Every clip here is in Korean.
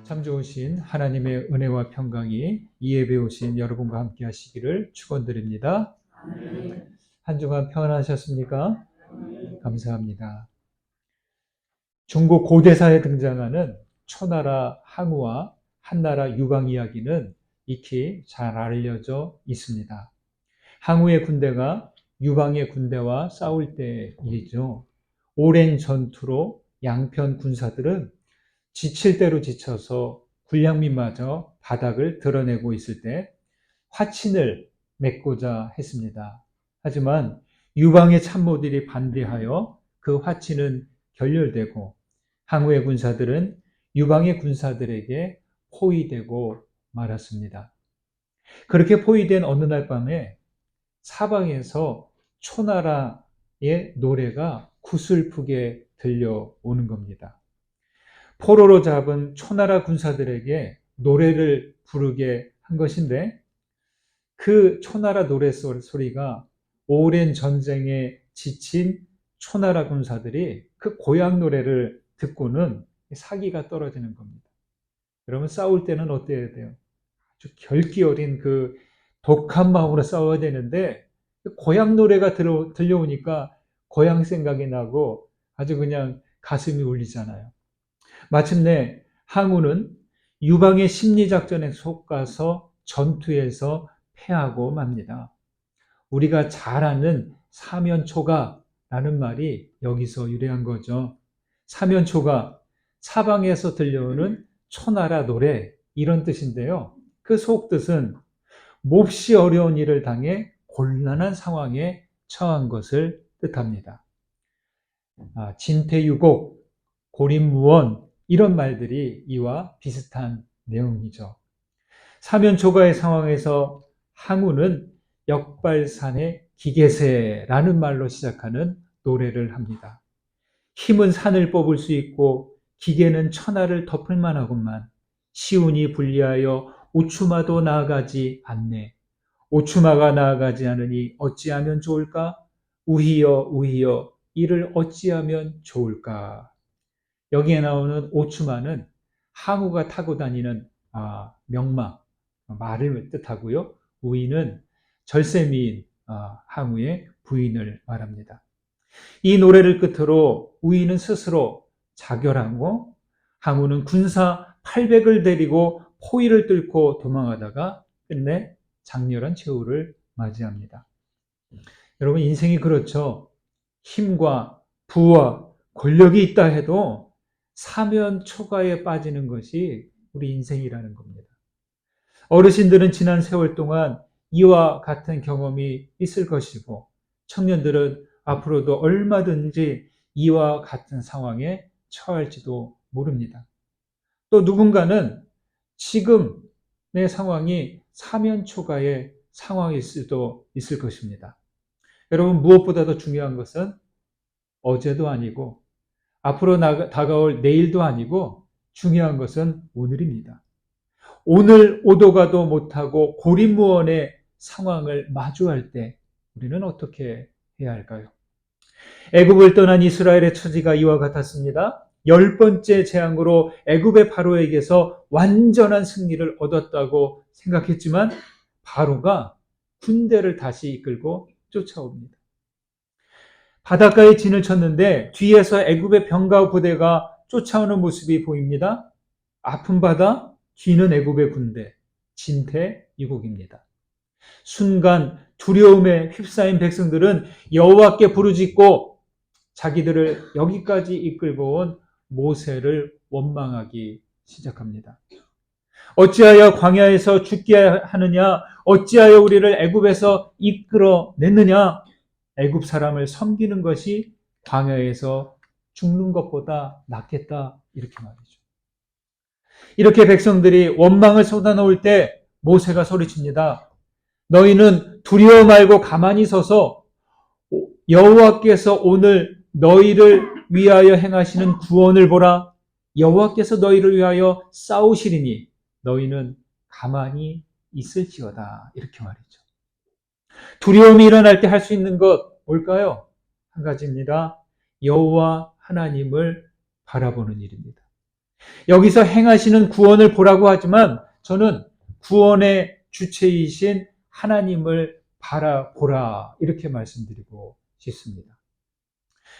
참 좋으신 하나님의 은혜와 평강이 이 예배에 오신 여러분과 함께 하시기를 축원드립니다. 한 주간 평안하셨습니까? 감사합니다. 중국 고대사에 등장하는 초나라 항우와 한나라 유방 이야기는 익히 잘 알려져 있습니다. 항우의 군대가 유방의 군대와 싸울 때의 일이죠. 오랜 전투로 양편 군사들은 지칠 대로 지쳐서 군량미마저 바닥을 드러내고 있을 때 화친을 맺고자 했습니다. 하지만 유방의 참모들이 반대하여 그 화친은 결렬되고 항우의 군사들은 유방의 군사들에게 포위되고 말았습니다. 그렇게 포위된 어느 날 밤에 사방에서 초나라의 노래가 구슬프게 들려오는 겁니다. 포로로 잡은 초나라 군사들에게 노래를 부르게 한 것인데 그 초나라 노래 소리가 오랜 전쟁에 지친 초나라 군사들이 그 고향 노래를 듣고는 사기가 떨어지는 겁니다. 여러분 싸울 때는 어때야 돼요? 아주 결기 어린 그 독한 마음으로 싸워야 되는데 고향 노래가 들려오니까 고향 생각이 나고 아주 그냥 가슴이 울리잖아요. 마침내 항우는 유방의 심리작전에 속아서 전투에서 패하고 맙니다. 우리가 잘 아는 사면초가라는 말이 여기서 유래한 거죠. 사면초가, 사방에서 들려오는 초나라 노래 이런 뜻인데요. 그 속뜻은 몹시 어려운 일을 당해 곤란한 상황에 처한 것을 뜻합니다. 진퇴유곡, 고립무원 이런 말들이 이와 비슷한 내용이죠. 사면초가의 상황에서 항우는 역발산의 기계세라는 말로 시작하는 노래를 합니다. 힘은 산을 뽑을 수 있고 기계는 천하를 덮을 만하구만. 시운이 불리하여 오추마도 나아가지 않네. 오추마가 나아가지 않으니 어찌하면 좋을까? 우희여 우희여 이를 어찌하면 좋을까? 여기에 나오는 오추마는 항우가 타고 다니는 명마, 말을 뜻하고요. 우희는 절세미인 항우의 부인을 말합니다. 이 노래를 끝으로 우희는 스스로 자결하고 항우는 군사 800을 데리고 포위를 뚫고 도망하다가 끝내 장렬한 최후를 맞이합니다. 여러분 인생이 그렇죠. 힘과 부와 권력이 있다 해도 사면초가에 빠지는 것이 우리 인생이라는 겁니다. 어르신들은 지난 세월 동안 이와 같은 경험이 있을 것이고 청년들은 앞으로도 얼마든지 이와 같은 상황에 처할지도 모릅니다. 또 누군가는 지금의 상황이 사면초가의 상황일 수도 있을 것입니다. 여러분 무엇보다도 중요한 것은 어제도 아니고 앞으로 다가올 내일도 아니고 중요한 것은 오늘입니다. 오늘 오도 가도 못하고 고립무원의 상황을 마주할 때 우리는 어떻게 해야 할까요? 애굽을 떠난 이스라엘의 처지가 이와 같았습니다. 10번째 재앙으로 애굽의 바로에게서 완전한 승리를 얻었다고 생각했지만 바로가 군대를 다시 이끌고 쫓아옵니다. 바닷가에 진을 쳤는데 뒤에서 애굽의 병가 부대가 쫓아오는 모습이 보입니다. 아픈 바다, 뒤는 애굽의 군대, 진퇴유곡입니다. 순간 두려움에 휩싸인 백성들은 여호와께 부르짖고 자기들을 여기까지 이끌고 온 모세를 원망하기 시작합니다. 어찌하여 광야에서 죽게 하느냐? 어찌하여 우리를 애굽에서 이끌어냈느냐? 애굽 사람을 섬기는 것이 광야에서 죽는 것보다 낫겠다 이렇게 말이죠. 이렇게 백성들이 원망을 쏟아놓을 때 모세가 소리칩니다. 너희는 두려워 말고 가만히 서서 여호와께서 오늘 너희를 위하여 행하시는 구원을 보라. 여호와께서 너희를 위하여 싸우시리니 너희는 가만히 있을지어다. 이렇게 말이죠. 두려움이 일어날 때 할 수 있는 것 뭘까요? 한 가지입니다. 여호와 하나님을 바라보는 일입니다. 여기서 행하시는 구원을 보라고 하지만 저는 구원의 주체이신 하나님을 바라보라 이렇게 말씀드리고 싶습니다.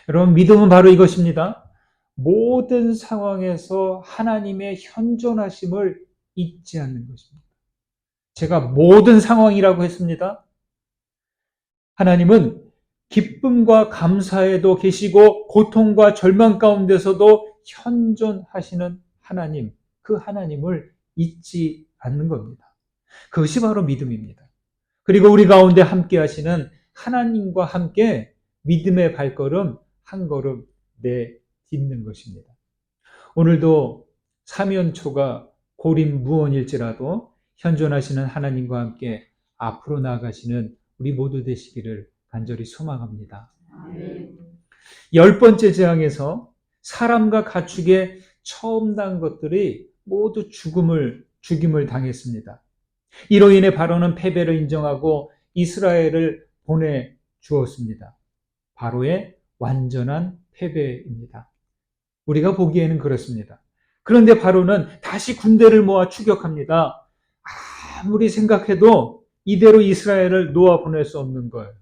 여러분, 믿음은 바로 이것입니다. 모든 상황에서 하나님의 현존하심을 잊지 않는 것입니다. 제가 모든 상황이라고 했습니다. 하나님은 기쁨과 감사에도 계시고 고통과 절망 가운데서도 현존하시는 하나님, 그 하나님을 잊지 않는 겁니다. 그것이 바로 믿음입니다. 그리고 우리 가운데 함께 하시는 하나님과 함께 믿음의 발걸음 한 걸음 내딛는 것입니다. 오늘도 사면초가 고립무원일지라도 현존하시는 하나님과 함께 앞으로 나아가시는 우리 모두 되시기를 간절히 소망합니다. 10번째 재앙에서 사람과 가축의 처음 난 것들이 모두 죽임을 당했습니다. 이로 인해 바로는 패배를 인정하고 이스라엘을 보내주었습니다. 바로의 완전한 패배입니다. 우리가 보기에는 그렇습니다. 그런데 바로는 다시 군대를 모아 추격합니다. 아무리 생각해도 이대로 이스라엘을 놓아보낼 수 없는 거예요.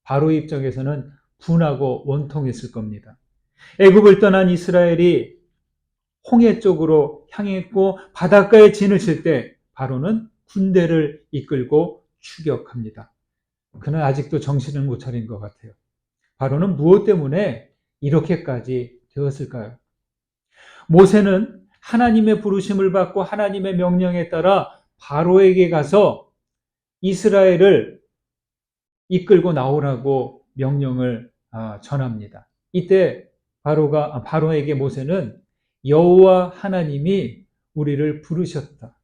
바로의 입장에서는 분하고 원통했을 겁니다. 애굽을 떠난 이스라엘이 홍해 쪽으로 향했고 바닷가에 진을 칠 때 바로는 군대를 이끌고 추격합니다. 그는 아직도 정신을 못 차린 것 같아요. 바로는 무엇 때문에 이렇게까지 되었을까요? 모세는 하나님의 부르심을 받고 하나님의 명령에 따라 바로에게 가서 이스라엘을 이끌고 나오라고 명령을 전합니다. 이때 바로에게 모세는 여호와 하나님이 우리를 부르셨다.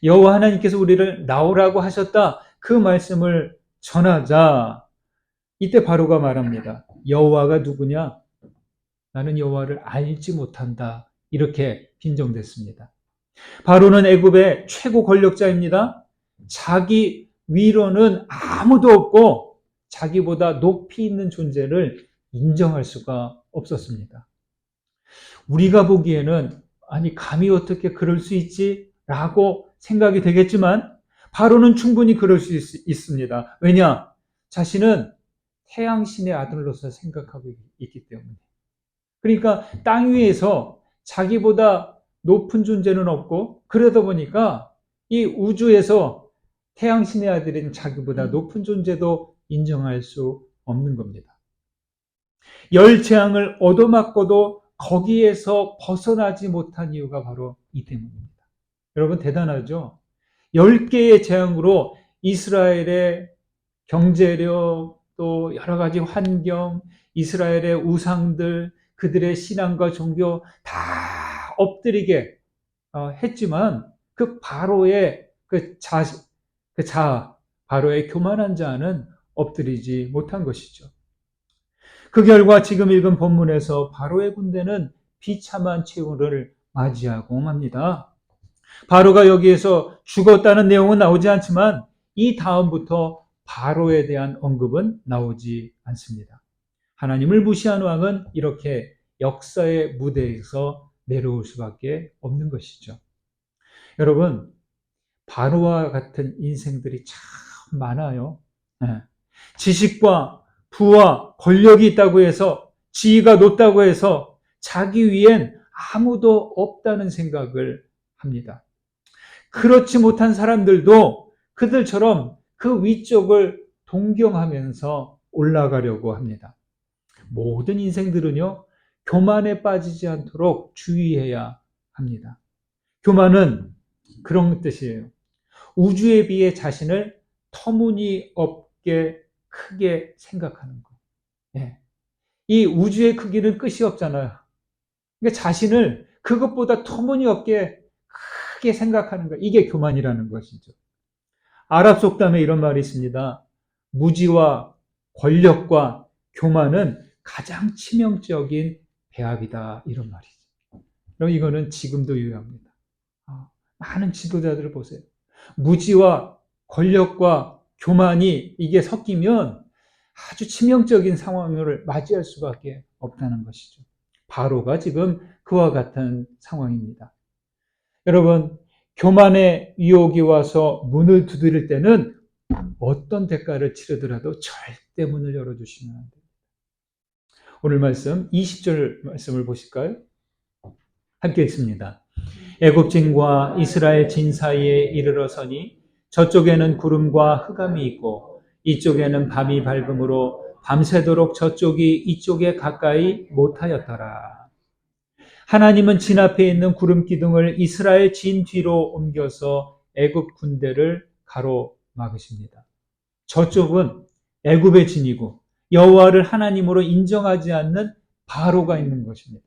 여호와 하나님께서 우리를 나오라고 하셨다. 그 말씀을 전하자. 이때 바로가 말합니다. 여호와가 누구냐? 나는 여호와를 알지 못한다. 이렇게 빈정댔습니다. 바로는 애굽의 최고 권력자입니다. 자기 위로는 아무도 없고 자기보다 높이 있는 존재를 인정할 수가 없었습니다. 우리가 보기에는 아니 감히 어떻게 그럴 수 있지? 라고 생각이 되겠지만 바로는 충분히 그럴 수 있습니다. 왜냐? 자신은 태양신의 아들로서 생각하고 있기 때문에. 그러니까 땅 위에서 자기보다 높은 존재는 없고 그러다 보니까 이 우주에서 태양신의 아들인 자기보다 높은 존재도 인정할 수 없는 겁니다. 열 재앙을 얻어맞고도 거기에서 벗어나지 못한 이유가 바로 이 때문입니다. 여러분 대단하죠? 10개의 재앙으로 이스라엘의 경제력 또 여러 가지 환경, 이스라엘의 우상들, 그들의 신앙과 종교 다 엎드리게 했지만 그 바로의 바로의 교만한 자는 엎드리지 못한 것이죠. 그 결과 지금 읽은 본문에서 바로의 군대는 비참한 최후를 맞이하고 맙니다. 바로가 여기에서 죽었다는 내용은 나오지 않지만 이 다음부터 바로에 대한 언급은 나오지 않습니다. 하나님을 무시한 왕은 이렇게 역사의 무대에서 내려올 수밖에 없는 것이죠. 여러분, 바로와 같은 인생들이 참 많아요. 지식과 부와 권력이 있다고 해서 지위가 높다고 해서 자기 위엔 아무도 없다는 생각을 합니다. 그렇지 못한 사람들도 그들처럼 그 위쪽을 동경하면서 올라가려고 합니다. 모든 인생들은요, 교만에 빠지지 않도록 주의해야 합니다. 교만은 그런 뜻이에요. 우주에 비해 자신을 터무니없게 크게 생각하는 것. 예. 이 우주의 크기는 끝이 없잖아요. 그러니까 자신을 그것보다 터무니없게 크게 생각하는 것. 이게 교만이라는 것이죠. 아랍 속담에 이런 말이 있습니다. 무지와 권력과 교만은 가장 치명적인 배합이다. 이런 말이죠. 그럼 이거는 지금도 유효합니다. 많은 지도자들을 보세요. 무지와 권력과 교만이 이게 섞이면 아주 치명적인 상황을 맞이할 수밖에 없다는 것이죠. 바로가 지금 그와 같은 상황입니다. 여러분, 교만의 유혹이 와서 문을 두드릴 때는 어떤 대가를 치르더라도 절대 문을 열어주시면 안 돼요. 오늘 말씀 20절 말씀을 보실까요? 함께 읽습니다. 애굽진과 이스라엘 진 사이에 이르러서니 저쪽에는 구름과 흑암이 있고 이쪽에는 밤이 밝음으로 밤새도록 저쪽이 이쪽에 가까이 못하였더라. 하나님은 진 앞에 있는 구름 기둥을 이스라엘 진 뒤로 옮겨서 애굽 군대를 가로막으십니다. 저쪽은 애굽의 진이고 여호와를 하나님으로 인정하지 않는 바로가 있는 것입니다.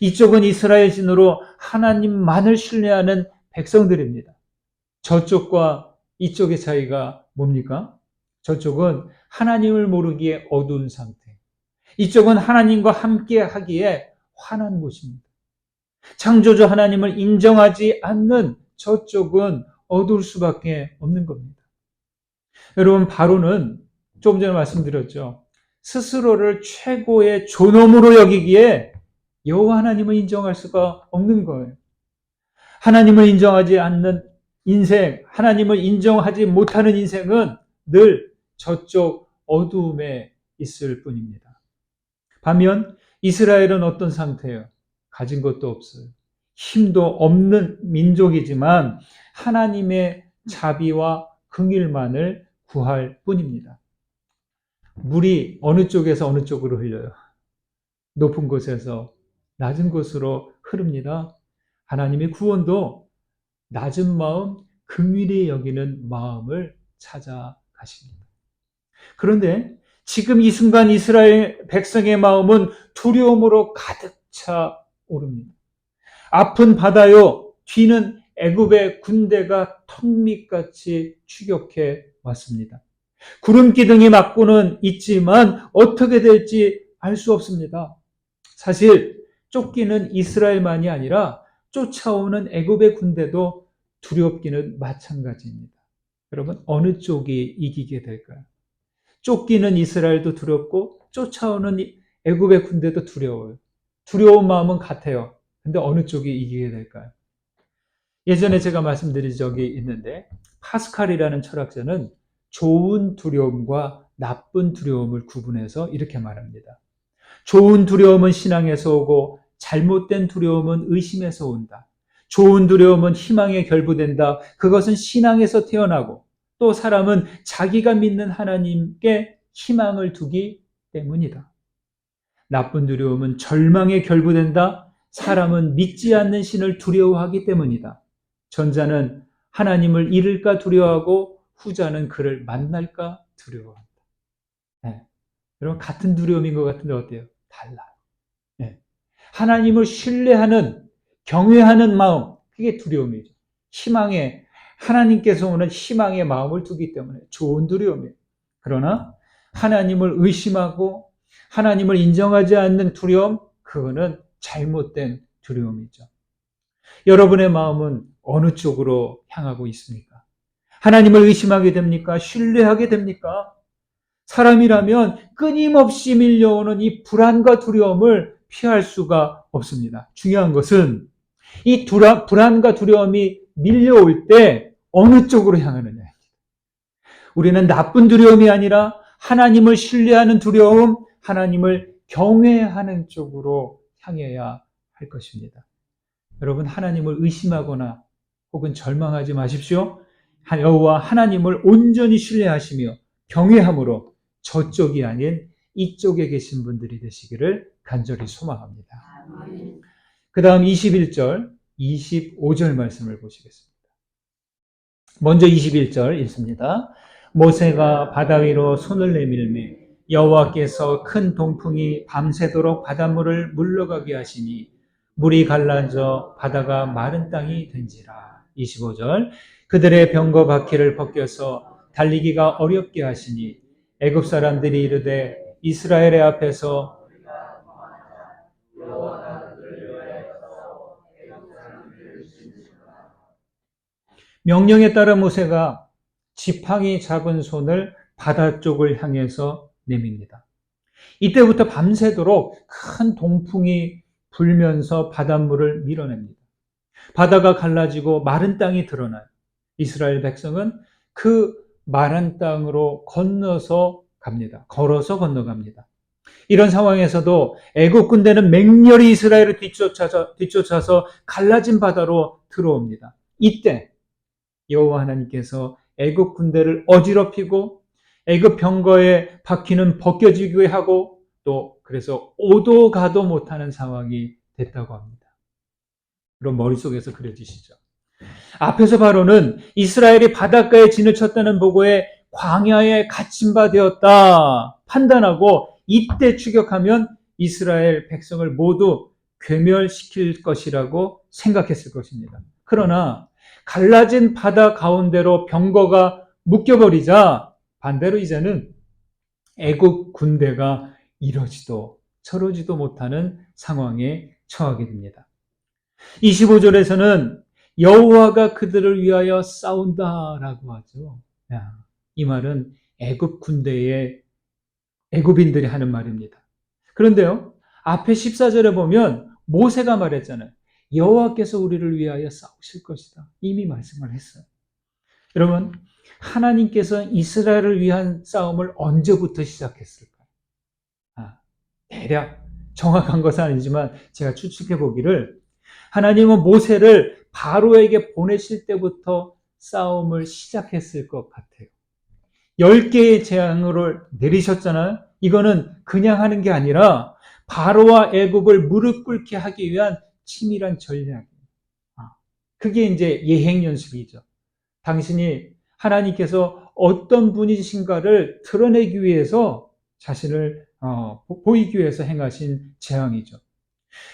이쪽은 이스라엘 진으로 하나님만을 신뢰하는 백성들입니다. 저쪽과 이쪽의 차이가 뭡니까? 저쪽은 하나님을 모르기에 어두운 상태. 이쪽은 하나님과 함께 하기에 환한 곳입니다. 창조주 하나님을 인정하지 않는 저쪽은 어두울 수밖에 없는 겁니다. 여러분, 바로는 조금 전에 말씀드렸죠. 스스로를 최고의 존엄으로 여기기에 여호와 하나님을 인정할 수가 없는 거예요. 하나님을 인정하지 않는 인생, 하나님을 인정하지 못하는 인생은 늘 저쪽 어두움에 있을 뿐입니다. 반면 이스라엘은 어떤 상태예요? 가진 것도 없어요. 힘도 없는 민족이지만 하나님의 자비와 긍휼만을 구할 뿐입니다. 물이 어느 쪽에서 어느 쪽으로 흘려요? 높은 곳에서 낮은 곳으로 흐릅니다. 하나님의 구원도 낮은 마음, 긍휼히 여기는 마음을 찾아가십니다. 그런데 지금 이 순간 이스라엘 백성의 마음은 두려움으로 가득 차 오릅니다. 앞은 바다요, 뒤는 애굽의 군대가 턱밑같이 추격해 왔습니다. 구름 기둥이 막고는 있지만 어떻게 될지 알 수 없습니다. 사실 쫓기는 이스라엘만이 아니라 쫓아오는 애굽의 군대도 두렵기는 마찬가지입니다. 여러분, 어느 쪽이 이기게 될까요? 쫓기는 이스라엘도 두렵고 쫓아오는 애굽의 군대도 두려워요. 두려운 마음은 같아요. 근데 어느 쪽이 이기게 될까요? 예전에 제가 말씀드린 적이 있는데 파스칼이라는 철학자는 좋은 두려움과 나쁜 두려움을 구분해서 이렇게 말합니다. 좋은 두려움은 신앙에서 오고 잘못된 두려움은 의심에서 온다. 좋은 두려움은 희망에 결부된다. 그것은 신앙에서 태어나고 또 사람은 자기가 믿는 하나님께 희망을 두기 때문이다. 나쁜 두려움은 절망에 결부된다. 사람은 믿지 않는 신을 두려워하기 때문이다. 전자는 하나님을 잃을까 두려워하고 후자는 그를 만날까 두려워한다. 네. 여러분, 같은 두려움인 것 같은데 어때요? 달라요. 네. 하나님을 신뢰하는, 경외하는 마음, 그게 두려움이죠. 하나님께서 오는 희망의 마음을 두기 때문에 좋은 두려움이에요. 그러나 하나님을 의심하고 하나님을 인정하지 않는 두려움, 그거는 잘못된 두려움이죠. 여러분의 마음은 어느 쪽으로 향하고 있습니까? 하나님을 의심하게 됩니까? 신뢰하게 됩니까? 사람이라면 끊임없이 밀려오는 이 불안과 두려움을 피할 수가 없습니다. 중요한 것은 이 불안과 두려움이 밀려올 때 어느 쪽으로 향하느냐. 우리는 나쁜 두려움이 아니라 하나님을 신뢰하는 두려움, 하나님을 경외하는 쪽으로 향해야 할 것입니다. 여러분, 하나님을 의심하거나 혹은 절망하지 마십시오. 여호와 하나님을 온전히 신뢰하시며 경외함으로 저쪽이 아닌 이쪽에 계신 분들이 되시기를 간절히 소망합니다. 그 다음 21절, 25절 말씀을 보시겠습니다. 먼저 21절 읽습니다. 모세가 바다 위로 손을 내밀매 여호와께서 큰 동풍이 밤새도록 바닷물을 물러가게 하시니 물이 갈라져 바다가 마른 땅이 된지라. 25절 그들의 병거 바퀴를 벗겨서 달리기가 어렵게 하시니 애굽 사람들이 이르되 이스라엘의 앞에서 명령에 따라 모세가 지팡이 잡은 손을 바다 쪽을 향해서 내밉니다. 이때부터 밤새도록 큰 동풍이 불면서 바닷물을 밀어냅니다. 바다가 갈라지고 마른 땅이 드러나요. 이스라엘 백성은 그 마른 땅으로 건너서 갑니다. 걸어서 건너갑니다. 이런 상황에서도 애국 군대는 맹렬히 이스라엘을 뒤쫓아서 갈라진 바다로 들어옵니다. 이때 여호와 하나님께서 애국 군대를 어지럽히고 애국 병거에 바퀴는 벗겨지게 하고 또 그래서 오도 가도 못하는 상황이 됐다고 합니다. 그럼 머릿속에서 그려지시죠. 앞에서 바로는 이스라엘이 바닷가에 진을 쳤다는 보고에 광야에 갇힌 바 되었다 판단하고 이때 추격하면 이스라엘 백성을 모두 괴멸시킬 것이라고 생각했을 것입니다. 그러나 갈라진 바다 가운데로 병거가 묶여버리자 반대로 이제는 애국 군대가 이러지도 저러지도 못하는 상황에 처하게 됩니다. 25절에서는 여호와가 그들을 위하여 싸운다라고 하죠. 이 말은 애굽 군대의 애굽인들이 하는 말입니다. 그런데요, 앞에 14절에 보면 모세가 말했잖아요. 여호와께서 우리를 위하여 싸우실 것이다. 이미 말씀을 했어요. 여러분, 하나님께서 이스라엘을 위한 싸움을 언제부터 시작했을까요? 대략 정확한 것은 아니지만 제가 추측해 보기를 하나님은 모세를 바로에게 보내실 때부터 싸움을 시작했을 것 같아요. 10개의 재앙을 내리셨잖아요. 이거는 그냥 하는 게 아니라 바로와 애굽을 무릎 꿇게 하기 위한 치밀한 전략이에요. 그게 이제 예행 연습이죠. 당신이 하나님께서 어떤 분이신가를 드러내기 위해서 자신을 보이기 위해서 행하신 재앙이죠.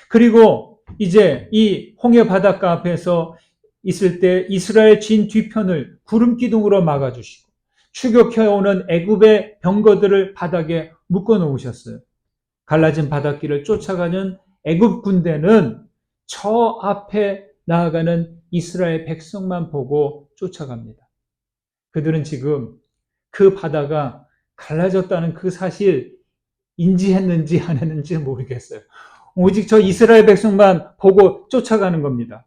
그리고 이제 이 홍해 바닷가 앞에서 있을 때 이스라엘 진 뒤편을 구름 기둥으로 막아주시고 추격해오는 애굽의 병거들을 바닥에 묶어 놓으셨어요. 갈라진 바닷길을 쫓아가는 애굽 군대는 저 앞에 나아가는 이스라엘 백성만 보고 쫓아갑니다. 그들은 지금 그 바다가 갈라졌다는 그 사실 인지했는지 안 했는지 모르겠어요. 오직 저 이스라엘 백성만 보고 쫓아가는 겁니다.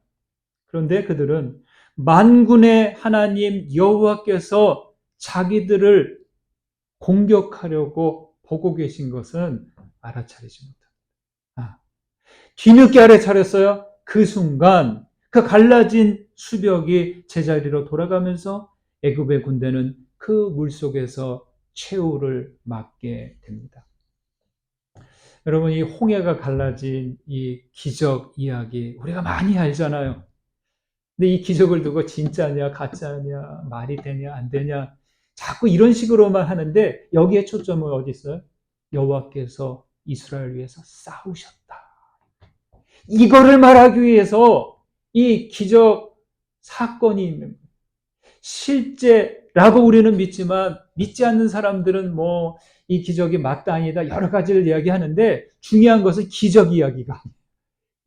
그런데 그들은 만군의 하나님 여호와께서 자기들을 공격하려고 보고 계신 것은 알아차리지 못합니다. 뒤늦게 알아차렸어요. 그 순간 그 갈라진 수벽이 제자리로 돌아가면서 애굽의 군대는 그 물속에서 최후를 맞게 됩니다. 여러분, 이 홍해가 갈라진 이 기적 이야기 우리가 많이 알잖아요. 근데 이 기적을 두고 진짜냐 가짜냐 말이 되냐 안 되냐 자꾸 이런 식으로만 하는데 여기에 초점은 어디 있어요? 여호와께서 이스라엘 위해서 싸우셨다. 이거를 말하기 위해서 이 기적 사건이 있는 거예요. 실제라고 우리는 믿지만 믿지 않는 사람들은 뭐 이 기적이 맞다 아니다 여러 가지를 이야기하는데 중요한 것은 기적 이야기가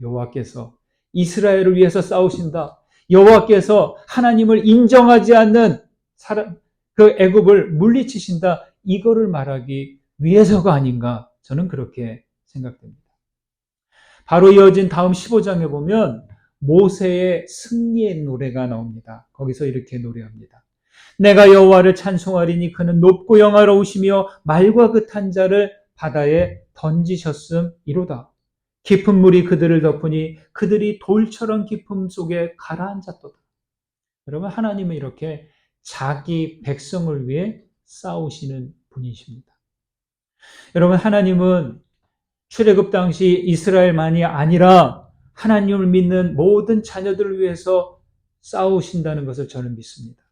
여호와께서 이스라엘을 위해서 싸우신다. 여호와께서 하나님을 인정하지 않는 사람 그 애굽을 물리치신다. 이거를 말하기 위해서가 아닌가 저는 그렇게 생각됩니다. 바로 이어진 다음 15장에 보면 모세의 승리의 노래가 나옵니다. 거기서 이렇게 노래합니다. 내가 여호와를 찬송하리니 그는 높고 영화로우시며 말과 그 탄자를 바다에 던지셨음이로다. 깊은 물이 그들을 덮으니 그들이 돌처럼 깊음 속에 가라앉았도다. 여러분, 하나님은 이렇게 자기 백성을 위해 싸우시는 분이십니다. 여러분, 하나님은 출애굽 당시 이스라엘만이 아니라 하나님을 믿는 모든 자녀들을 위해서 싸우신다는 것을 저는 믿습니다.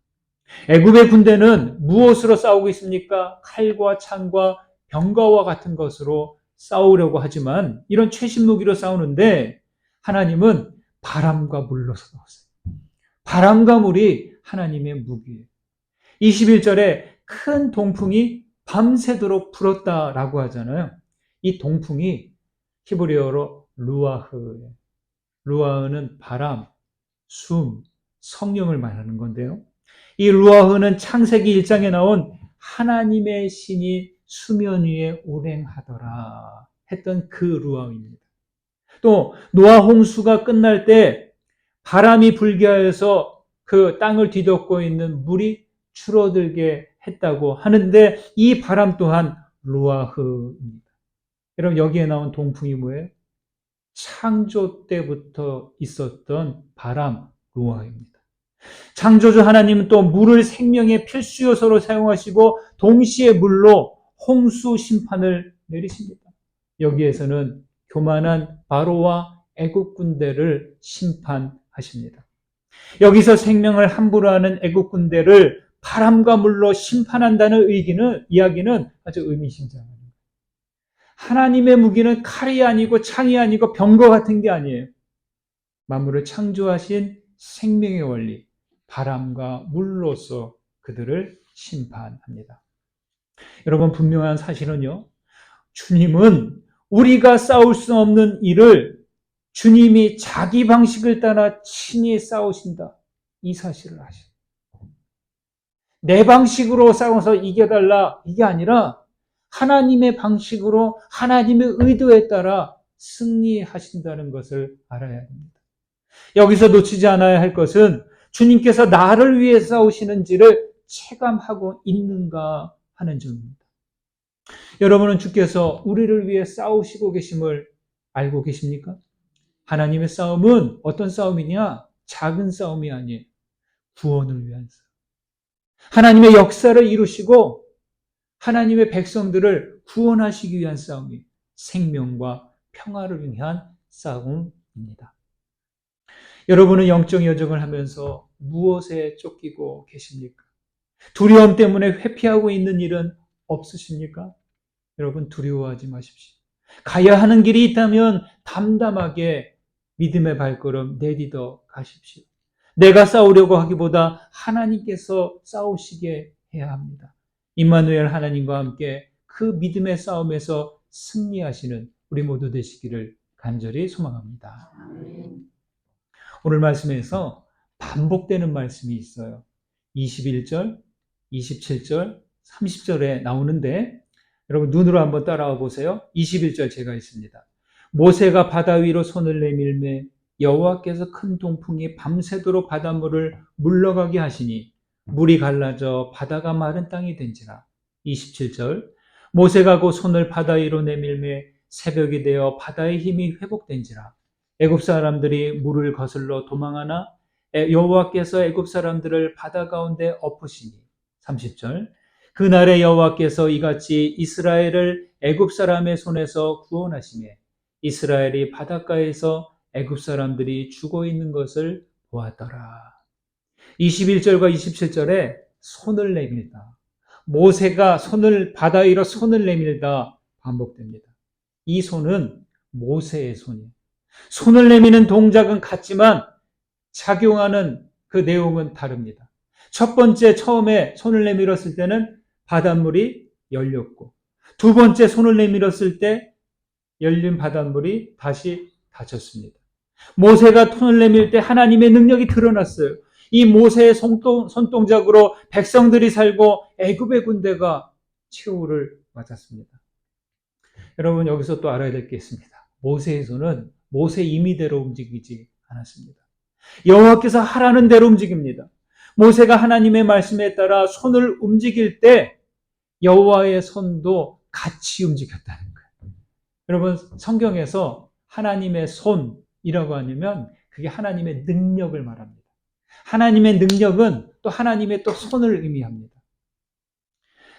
애굽의 군대는 무엇으로 싸우고 있습니까? 칼과 창과 병거와 같은 것으로 싸우려고 하지만 이런 최신 무기로 싸우는데 하나님은 바람과 물로 싸웠어요. 바람과 물이 하나님의 무기예요. 21절에 큰 동풍이 밤새도록 불었다라고 하잖아요. 이 동풍이 히브리어로 루아흐예요. 루아흐는 바람, 숨, 성령을 말하는 건데요. 이 루아흐는 창세기 1장에 나온 하나님의 신이 수면 위에 운행하더라 했던 그 루아흐입니다. 또 노아 홍수가 끝날 때 바람이 불게 하여서 그 땅을 뒤덮고 있는 물이 줄어들게 했다고 하는데 이 바람 또한 루아흐입니다. 여러분 여기에 나온 동풍이 뭐예요? 창조 때부터 있었던 바람 루아흐입니다. 창조주 하나님은 또 물을 생명의 필수 요소로 사용하시고 동시에 물로 홍수 심판을 내리십니다. 여기에서는 교만한 바로와 애국 군대를 심판하십니다. 여기서 생명을 함부로 하는 애국 군대를 바람과 물로 심판한다는 이야기는 아주 의미심장합니다. 하나님의 무기는 칼이 아니고 창이 아니고 병거 같은 게 아니에요. 만물을 창조하신 생명의 원리, 바람과 물로서 그들을 심판합니다. 여러분 분명한 사실은요. 주님은 우리가 싸울 수 없는 일을 주님이 자기 방식을 따라 친히 싸우신다. 이 사실을 아셔요. 내 방식으로 싸워서 이겨달라. 이게 아니라 하나님의 방식으로 하나님의 의도에 따라 승리하신다는 것을 알아야 합니다. 여기서 놓치지 않아야 할 것은 주님께서 나를 위해 싸우시는지를 체감하고 있는가 하는 점입니다. 여러분은 주께서 우리를 위해 싸우시고 계심을 알고 계십니까? 하나님의 싸움은 어떤 싸움이냐? 작은 싸움이 아니에요. 구원을 위한 싸움. 하나님의 역사를 이루시고 하나님의 백성들을 구원하시기 위한 싸움이 생명과 평화를 위한 싸움입니다. 여러분은 영적 여정을 하면서 무엇에 쫓기고 계십니까? 두려움 때문에 회피하고 있는 일은 없으십니까? 여러분 두려워하지 마십시오. 가야 하는 길이 있다면 담담하게 믿음의 발걸음 내딛어 가십시오. 내가 싸우려고 하기보다 하나님께서 싸우시게 해야 합니다. 임마누엘 하나님과 함께 그 믿음의 싸움에서 승리하시는 우리 모두 되시기를 간절히 소망합니다. 오늘 말씀에서 반복되는 말씀이 있어요. 21절, 27절, 30절에 나오는데 여러분 눈으로 한번 따라와 보세요. 21절 제가 있습니다. 모세가 바다 위로 손을 내밀매 여호와께서 큰 동풍이 밤새도록 바닷물을 물러가게 하시니 물이 갈라져 바다가 마른 땅이 된지라. 27절 모세가 그 손을 바다 위로 내밀매 새벽이 되어 바다의 힘이 회복된지라. 애굽 사람들이 물을 거슬러 도망하나 여호와께서 애굽 사람들을 바다 가운데 엎으시니. 30절 그날에 여호와께서 이같이 이스라엘을 애굽 사람의 손에서 구원하시매 이스라엘이 바닷가에서 애굽 사람들이 죽어 있는 것을 보았더라. 21절과 27절에 손을 내밀다. 모세가 바다 위로 손을 내밀다 반복됩니다. 이 손은 모세의 손이에요. 손을 내미는 동작은 같지만 작용하는 그 내용은 다릅니다. 첫 번째 처음에 손을 내밀었을 때는 바닷물이 열렸고 두 번째 손을 내밀었을 때 열린 바닷물이 다시 닫혔습니다. 모세가 손을 내밀 때 하나님의 능력이 드러났어요. 이 모세의 손동작으로 백성들이 살고 애굽의 군대가 최후를 맞았습니다. 여러분 여기서 또 알아야 될 게 있습니다. 모세의 손은 모세 임의대로 움직이지 않았습니다. 여호와께서 하라는 대로 움직입니다. 모세가 하나님의 말씀에 따라 손을 움직일 때 여호와의 손도 같이 움직였다는 거예요. 여러분 성경에서 하나님의 손이라고 하면 그게 하나님의 능력을 말합니다. 하나님의 능력은 또 하나님의 또 손을 의미합니다.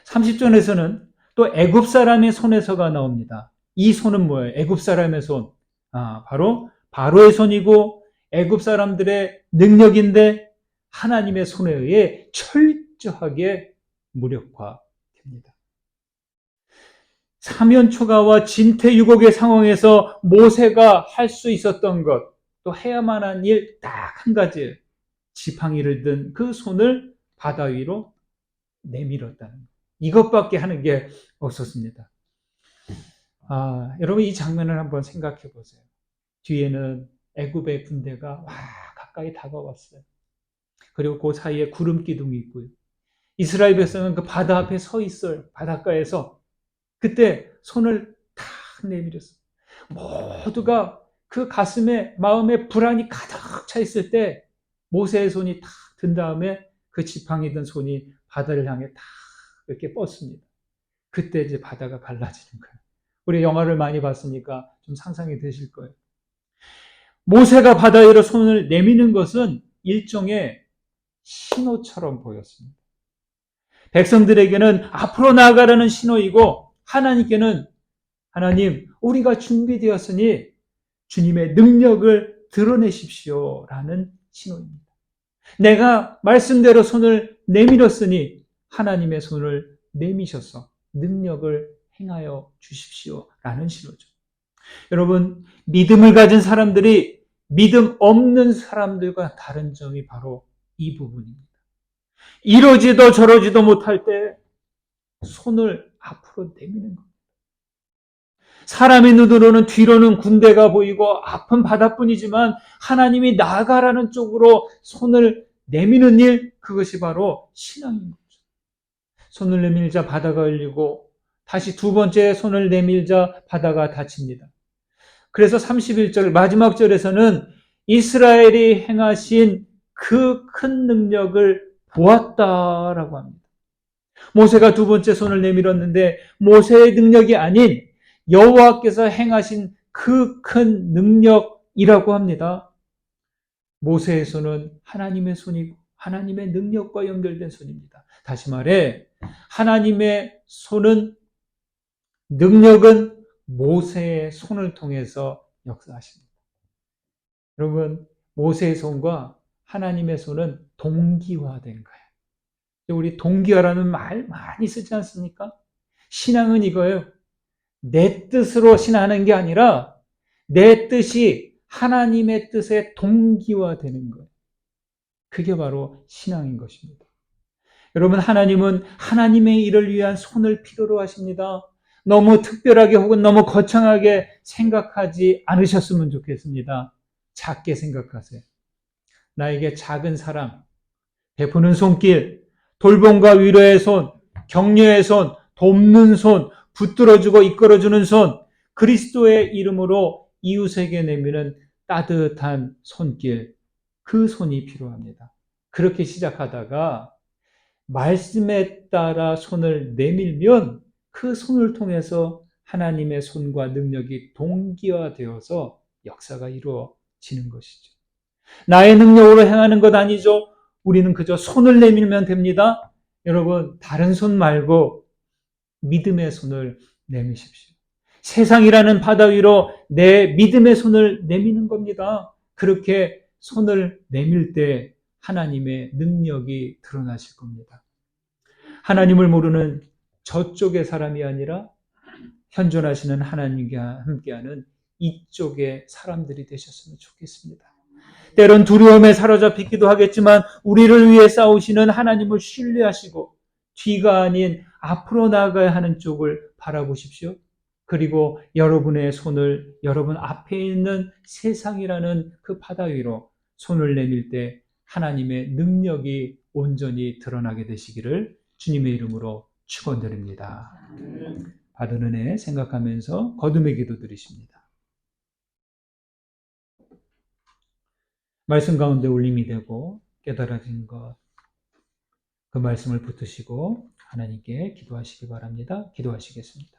30절에서는 또 애굽 사람의 손에서가 나옵니다. 이 손은 뭐예요? 애굽 사람의 손. 바로 바로의 손이고 애굽 사람들의 능력인데 하나님의 손에 의해 철저하게 무력화됩니다. 사면초가와 진퇴유곡의 상황에서 모세가 할 수 있었던 것, 또 해야만 한 일 딱 한 가지, 지팡이를 든 그 손을 바다 위로 내밀었다는 것. 이것밖에 하는 게 없었습니다. 여러분 이 장면을 한번 생각해 보세요. 뒤에는 애굽의 군대가 가까이 다가왔어요. 그리고 그 사이에 구름 기둥이 있고요. 이스라엘 백성은 그 바다 앞에 서 있어요. 바닷가에서. 그때 손을 탁 내밀었어요. 모두가 그 그 가슴에 마음에 불안이 가득 차 있을 때 모세의 손이 탁 든 다음에 그 지팡이 든 손이 바다를 향해 탁 이렇게 뻗습니다. 그때 이제 바다가 갈라지는 거예요. 우리 영화를 많이 봤으니까 좀 상상이 되실 거예요. 모세가 바다 위로 손을 내미는 것은 일종의 신호처럼 보였습니다. 백성들에게는 앞으로 나아가라는 신호이고 하나님께는 하나님, 우리가 준비되었으니 주님의 능력을 드러내십시오라는 신호입니다. 내가 말씀대로 손을 내밀었으니 하나님의 손을 내미셔서 능력을 행하여 주십시오라는 신호죠. 여러분, 믿음을 가진 사람들이 믿음 없는 사람들과 다른 점이 바로 이 부분입니다. 이러지도 저러지도 못할 때 손을 앞으로 내미는 겁니다. 사람의 눈으로는 뒤로는 군대가 보이고 아픈 바다뿐이지만 하나님이 나아가라는 쪽으로 손을 내미는 일, 그것이 바로 신앙인 거죠. 손을 내밀자 바다가 열리고 다시 두 번째 손을 내밀자 바다가 닫힙니다. 그래서 31절 마지막 절에서는 이스라엘이 행하신 그 큰 능력을 보았다라고 합니다. 모세가 두 번째 손을 내밀었는데 모세의 능력이 아닌 여호와께서 행하신 그 큰 능력이라고 합니다. 모세의 손은 하나님의 손이고 하나님의 능력과 연결된 손입니다. 다시 말해 하나님의 손은 능력은 모세의 손을 통해서 역사하십니다. 여러분, 모세의 손과 하나님의 손은 동기화된 거예요. 우리 동기화라는 말 많이 쓰지 않습니까? 신앙은 이거예요. 내 뜻으로 신앙하는 게 아니라 내 뜻이 하나님의 뜻에 동기화되는 거예요. 그게 바로 신앙인 것입니다. 여러분, 하나님은 하나님의 일을 위한 손을 필요로 하십니다. 너무 특별하게 혹은 너무 거창하게 생각하지 않으셨으면 좋겠습니다. 작게 생각하세요. 나에게 작은 사랑, 베푸는 손길, 돌봄과 위로의 손, 격려의 손, 돕는 손, 붙들어주고 이끌어주는 손, 그리스도의 이름으로 이웃에게 내미는 따뜻한 손길, 그 손이 필요합니다. 그렇게 시작하다가 말씀에 따라 손을 내밀면 그 손을 통해서 하나님의 손과 능력이 동기화되어서 역사가 이루어지는 것이죠. 나의 능력으로 행하는 것 아니죠. 우리는 그저 손을 내밀면 됩니다. 여러분, 다른 손 말고 믿음의 손을 내미십시오. 세상이라는 바다 위로 내 믿음의 손을 내미는 겁니다. 그렇게 손을 내밀 때 하나님의 능력이 드러나실 겁니다. 하나님을 모르는 저쪽의 사람이 아니라 현존하시는 하나님과 함께하는 이쪽의 사람들이 되셨으면 좋겠습니다. 때론 두려움에 사로잡히기도 하겠지만 우리를 위해 싸우시는 하나님을 신뢰하시고 뒤가 아닌 앞으로 나아가야 하는 쪽을 바라보십시오. 그리고 여러분의 손을 여러분 앞에 있는 세상이라는 그 바다 위로 손을 내밀 때 하나님의 능력이 온전히 드러나게 되시기를 주님의 이름으로 축원드립니다. 받은 은혜 생각하면서 거듭의 기도 드리십니다. 말씀 가운데 울림이 되고 깨달아진 것, 그 말씀을 붙드시고 하나님께 기도하시기 바랍니다. 기도하시겠습니다.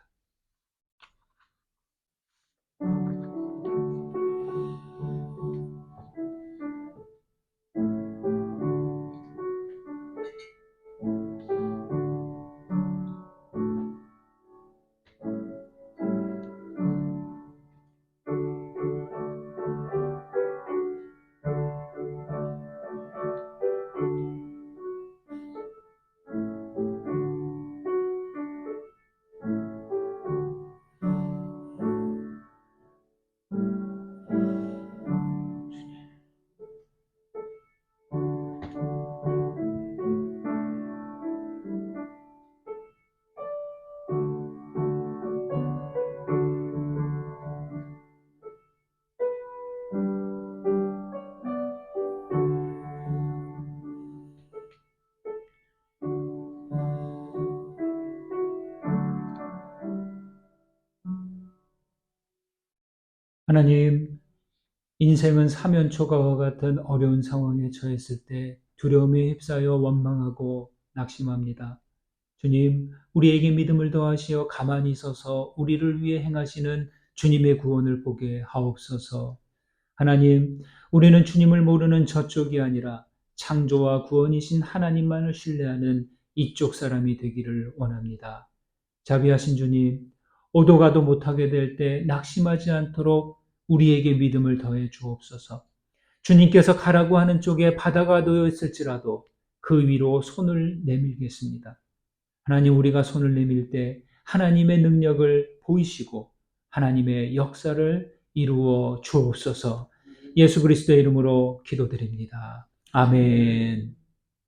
하나님, 인생은 사면초가와 같은 어려운 상황에 처했을 때 두려움에 휩싸여 원망하고 낙심합니다. 주님, 우리에게 믿음을 더하시어 가만히 서서 우리를 위해 행하시는 주님의 구원을 보게 하옵소서. 하나님, 우리는 주님을 모르는 저쪽이 아니라 창조와 구원이신 하나님만을 신뢰하는 이쪽 사람이 되기를 원합니다. 자비하신 주님, 오도 가도 못하게 될 때 낙심하지 않도록 우리에게 믿음을 더해 주옵소서. 주님께서 가라고 하는 쪽에 바다가 놓여 있을지라도 그 위로 손을 내밀겠습니다. 하나님, 우리가 손을 내밀 때 하나님의 능력을 보이시고 하나님의 역사를 이루어 주옵소서. 예수 그리스도의 이름으로 기도드립니다. 아멘.